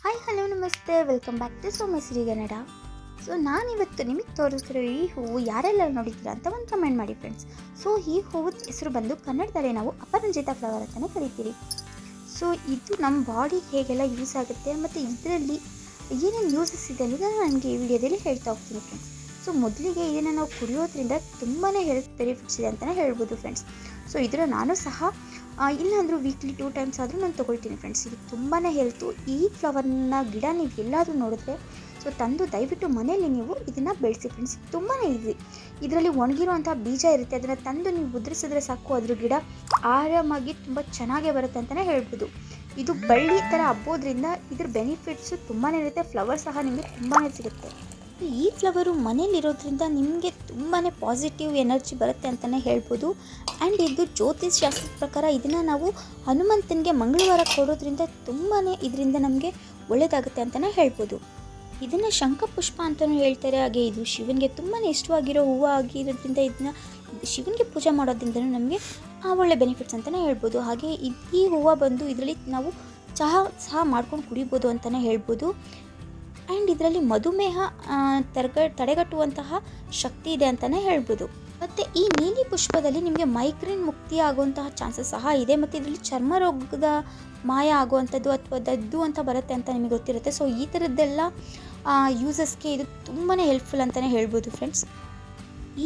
Hi hello ನಮಸ್ತೆ, welcome back to Someshwari Kannada. ನಾನಿವತ್ತು ನಿಮಗೆ ತೋರಿಸ್ತಿರೋ ಈ ಹೂವು ಯಾರೆಲ್ಲ ನೋಡಿದ್ದೀರಾ ಅಂತ ಒಂದು ಕಮೆಂಟ್ ಮಾಡಿ ಫ್ರೆಂಡ್ಸ್. ಈ ಹೂವು ಹೆಸರು ಬಂದು ಕನ್ನಡದಲ್ಲಿ ನಾವು ಅಪರಂಜಿತ ಫ್ಲವರ್ ಅಂತಲೇ ಕರಿತೀವಿ. ಇದು ನಮ್ಮ ಬಾಡಿಗೆ ಹೇಗೆಲ್ಲ ಯೂಸ್ ಆಗುತ್ತೆ ಮತ್ತು ಇದರಲ್ಲಿ ಏನೇನು ಯೂಸಸ್ ಇದೆ ಅನ್ನೋದು ನಾನು ನನಗೆ ಈ ವಿಡಿಯೋದಲ್ಲಿ ಹೇಳ್ತಾ ಹೋಗ್ತೀನಿ ಫ್ರೆಂಡ್ಸ್. ಮೊದಲಿಗೆ ಇದನ್ನು ನಾವು ಕುಡಿಯೋದ್ರಿಂದ ತುಂಬಾ ಹೆಲ್ತ್ ಬೆನಿಫಿಟ್ಸ್ ಇದೆ ಅಂತಲೇ ಹೇಳ್ಬೋದು ಫ್ರೆಂಡ್ಸ್. ಇದನ್ನು ನಾನು ಸಹ ಇಲ್ಲಾಂದರೂ ವೀಕ್ಲಿ 2 ಟೈಮ್ಸ್ ಆದರೂ ನಾನು ತೊಗೊಳ್ತೀನಿ ಫ್ರೆಂಡ್ಸ್. ಇದು ತುಂಬಾ ಹೆಲ್ತು. ಈ ಫ್ಲವರ್ನ ಗಿಡ ನೀವು ಎಲ್ಲಾದರೂ ನೋಡಿದ್ರೆ ತಂದು ದಯವಿಟ್ಟು ಮನೆಯಲ್ಲಿ ನೀವು ಇದನ್ನು ಬೆಳೆಸಿ ಫ್ರೆಂಡ್ಸ್. ತುಂಬಾ ಈಸಿ. ಇದರಲ್ಲಿ ಒಣಗಿರುವಂಥ ಬೀಜ ಇರುತ್ತೆ, ಅದನ್ನು ತಂದು ನೀವು ಉದುರಿಸಿದ್ರೆ ಸಾಕು, ಅದ್ರ ಗಿಡ ಆರಾಮಾಗಿ ತುಂಬ ಚೆನ್ನಾಗೇ ಬರುತ್ತೆ ಅಂತಲೇ ಹೇಳ್ಬೋದು. ಇದು ಬಳ್ಳಿ ಥರ ಹಬ್ಬೋದ್ರಿಂದ ಇದ್ರ ಬೆನಿಫಿಟ್ಸು ತುಂಬಾ ಇರುತ್ತೆ. ಫ್ಲವರ್ ಸಹ ನಿಮಗೆ ತುಂಬಾ ಸಿಗುತ್ತೆ. ಈ ಫ್ಲವರು ಮನೇಲಿರೋದ್ರಿಂದ ನಿಮಗೆ ತುಂಬಾ ಪಾಸಿಟಿವ್ ಎನರ್ಜಿ ಬರುತ್ತೆ ಅಂತಲೇ ಹೇಳ್ಬೋದು. ಆ್ಯಂಡ್ ಇದು ಜ್ಯೋತಿಷ್ ಶಾಸ್ತ್ರದ ಪ್ರಕಾರ ಇದನ್ನು ನಾವು ಹನುಮಂತನಿಗೆ ಮಂಗಳವಾರ ಕೊಡೋದ್ರಿಂದ ತುಂಬಾ ಇದರಿಂದ ನಮಗೆ ಒಳ್ಳೆಯದಾಗುತ್ತೆ ಅಂತಲೇ ಹೇಳ್ಬೋದು. ಇದನ್ನು ಶಂಖಪುಷ್ಪ ಅಂತಲೂ ಹೇಳ್ತಾರೆ. ಹಾಗೆ ಇದು ಶಿವನಿಗೆ ತುಂಬಾ ಇಷ್ಟವಾಗಿರೋ ಹೂವು ಆಗಿರೋದ್ರಿಂದ ಇದನ್ನು ಶಿವನಿಗೆ ಪೂಜೆ ಮಾಡೋದ್ರಿಂದ ನಮಗೆ ಒಳ್ಳೆ ಬೆನಿಫಿಟ್ಸ್ ಅಂತಲೇ ಹೇಳ್ಬೋದು. ಹಾಗೆ ಈ ಹೂವು ಬಂದು ಇದರಲ್ಲಿ ನಾವು ಚಹಾ ಸಹ ಮಾಡ್ಕೊಂಡು ಕುಡಿಬೋದು ಅಂತಲೇ ಹೇಳ್ಬೋದು. ಆ್ಯಂಡ್ ಇದರಲ್ಲಿ ಮಧುಮೇಹ ತಡೆಗಟ್ಟುವಂತಹ ಶಕ್ತಿ ಇದೆ ಅಂತಲೇ ಹೇಳ್ಬೋದು. ಮತ್ತು ಈ ನೀಲಿ ಪುಷ್ಪದಲ್ಲಿ ನಿಮಗೆ ಮೈಗ್ರೇನ್ ಮುಕ್ತಿ ಆಗುವಂತಹ ಚಾನ್ಸಸ್ ಸಹ ಇದೆ. ಮತ್ತು ಇದರಲ್ಲಿ ಚರ್ಮ ರೋಗದ ಮಾಯ ಆಗುವಂಥದ್ದು ಅಥವಾ ದದ್ದು ಅಂತ ಬರುತ್ತೆ ಅಂತ ನಿಮಗೆ ಗೊತ್ತಿರುತ್ತೆ. ಈ ಥರದ್ದೆಲ್ಲ ಯೂಸಸ್ಗೆ ಇದು ತುಂಬಾ ಹೆಲ್ಪ್ಫುಲ್ ಅಂತಲೇ ಹೇಳ್ಬೋದು ಫ್ರೆಂಡ್ಸ್.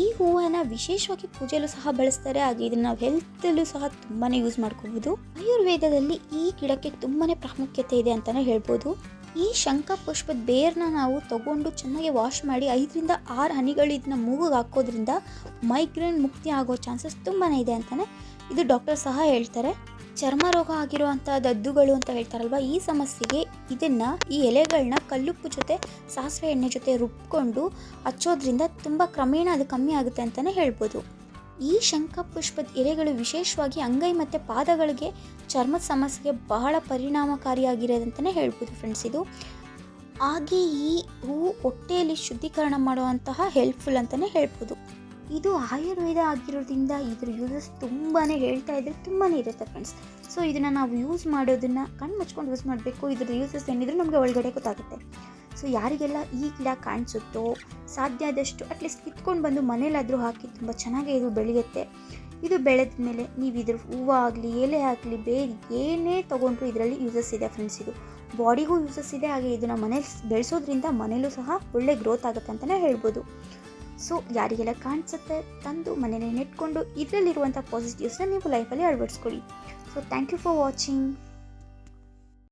ಈ ಹೂವನ್ನು ವಿಶೇಷವಾಗಿ ಪೂಜೆಯಲ್ಲೂ ಸಹ ಬಳಸ್ತಾರೆ. ಹಾಗೆ ಇದನ್ನು ನಾವು ಹೆಲ್ತಲ್ಲೂ ಸಹ ತುಂಬಾ ಯೂಸ್ ಮಾಡ್ಕೋಬೋದು. ಆಯುರ್ವೇದದಲ್ಲಿ ಈ ಗಿಡಕ್ಕೆ ತುಂಬಾ ಪ್ರಾಮುಖ್ಯತೆ ಇದೆ ಅಂತಲೇ ಹೇಳ್ಬೋದು. ಈ ಶಂಖ ಪುಷ್ಪದ ಬೇರನ್ನ ನಾವು ತಗೊಂಡು ಚೆನ್ನಾಗಿ ವಾಶ್ ಮಾಡಿ 5ರಿಂದ 6 ಹನಿಗಳು ಇದನ್ನ ಮೂಗಿಗೆ ಹಾಕೋದ್ರಿಂದ ಮೈಗ್ರೇನ್ ಮುಕ್ತಿ ಆಗೋ ಚಾನ್ಸಸ್ ತುಂಬಾ ಇದೆ ಅಂತಲೇ ಇದು ಡಾಕ್ಟರ್ ಸಹ ಹೇಳ್ತಾರೆ. ಚರ್ಮ ರೋಗ ಆಗಿರುವಂಥ ದದ್ದುಗಳು ಅಂತ ಹೇಳ್ತಾರಲ್ವ, ಈ ಸಮಸ್ಯೆಗೆ ಈ ಎಲೆಗಳನ್ನ ಕಲ್ಲುಪ್ಪು ಜೊತೆ ಸಾಸಿವೆ ಎಣ್ಣೆ ಜೊತೆ ರುಬ್ಕೊಂಡು ಹಚ್ಚೋದ್ರಿಂದ ತುಂಬ ಕ್ರಮೇಣ ಅದು ಕಮ್ಮಿ ಆಗುತ್ತೆ ಅಂತಲೇ ಹೇಳ್ಬೋದು. ಈ ಶಂಖ ಪುಷ್ಪದ ಎಲೆಗಳು ವಿಶೇಷವಾಗಿ ಅಂಗೈ ಮತ್ತು ಪಾದಗಳಿಗೆ ಚರ್ಮದ ಸಮಸ್ಯೆಗೆ ಬಹಳ ಪರಿಣಾಮಕಾರಿಯಾಗಿರೋದು ಅಂತಲೇ ಹೇಳ್ಬೋದು ಫ್ರೆಂಡ್ಸ್ ಇದು. ಹಾಗೆ ಈ ಹೂವು ಹೊಟ್ಟೆಯಲ್ಲಿ ಶುದ್ಧೀಕರಣ ಮಾಡುವಂತಹ ಹೆಲ್ಪ್ಫುಲ್ ಅಂತಲೇ ಹೇಳ್ಬೋದು. ಇದು ಆಯುರ್ವೇದ ಆಗಿರೋದ್ರಿಂದ ಇದ್ರ ಯೂಸಸ್ ತುಂಬಾ ಹೇಳ್ತಾ ಇದ್ರೆ ತುಂಬಾ ಇರುತ್ತೆ ಫ್ರೆಂಡ್ಸ್. ಇದನ್ನು ನಾವು ಯೂಸ್ ಮಾಡೋದನ್ನು ಕಣ್ಣು ಮುಚ್ಕೊಂಡು ಯೂಸ್ ಮಾಡಬೇಕು. ಇದ್ರದ್ದು ಯೂಸಸ್ ಏನಿದ್ರು ನಮಗೆ ಒಳಗಡೆ ಗೊತ್ತಾಗುತ್ತೆ. ಯಾರಿಗೆಲ್ಲ ಈ ಗಿಡ ಕಾಣಿಸುತ್ತೋ ಸಾಧ್ಯ ಆದಷ್ಟು ಅಟ್ಲೀಸ್ಟ್ ಕಿತ್ಕೊಂಡು ಬಂದು ಮನೇಲಾದರೂ ಹಾಕಿ, ತುಂಬ ಚೆನ್ನಾಗಿ ಇದು ಬೆಳೆಯುತ್ತೆ. ಇದು ಬೆಳೆದ ಮೇಲೆ ನೀವು ಇದ್ರ ಹೂವು ಆಗಲಿ ಎಲೆ ಆಗಲಿ ಬೇರೆ ಏನೇ ತೊಗೊಂಡ್ರು ಇದರಲ್ಲಿ ಯೂಸಸ್ ಇದೆ ಫ್ರೆಂಡ್ಸ್. ಇದು ಬಾಡಿಗೂ ಯೂಸಸ್ ಇದೆ. ಹಾಗೆ ಇದನ್ನು ಮನೇಲಿ ಬೆಳೆಸೋದ್ರಿಂದ ಮನೇಲೂ ಸಹ ಒಳ್ಳೆ ಗ್ರೋತ್ ಆಗುತ್ತೆ ಅಂತಲೇ ಹೇಳ್ಬೋದು. ಯಾರಿಗೆಲ್ಲ ಕಾಣಿಸುತ್ತೆ ತಂದು ಮನೇಲಿ ನೆಟ್ಕೊಂಡು ಇದರಲ್ಲಿರುವಂಥ ಪಾಸಿಟಿವ್ಸ್ನ ನೀವು ಲೈಫಲ್ಲಿ ಅಳವಡಿಸ್ಕೊಳ್ಳಿ. Thank you for watching.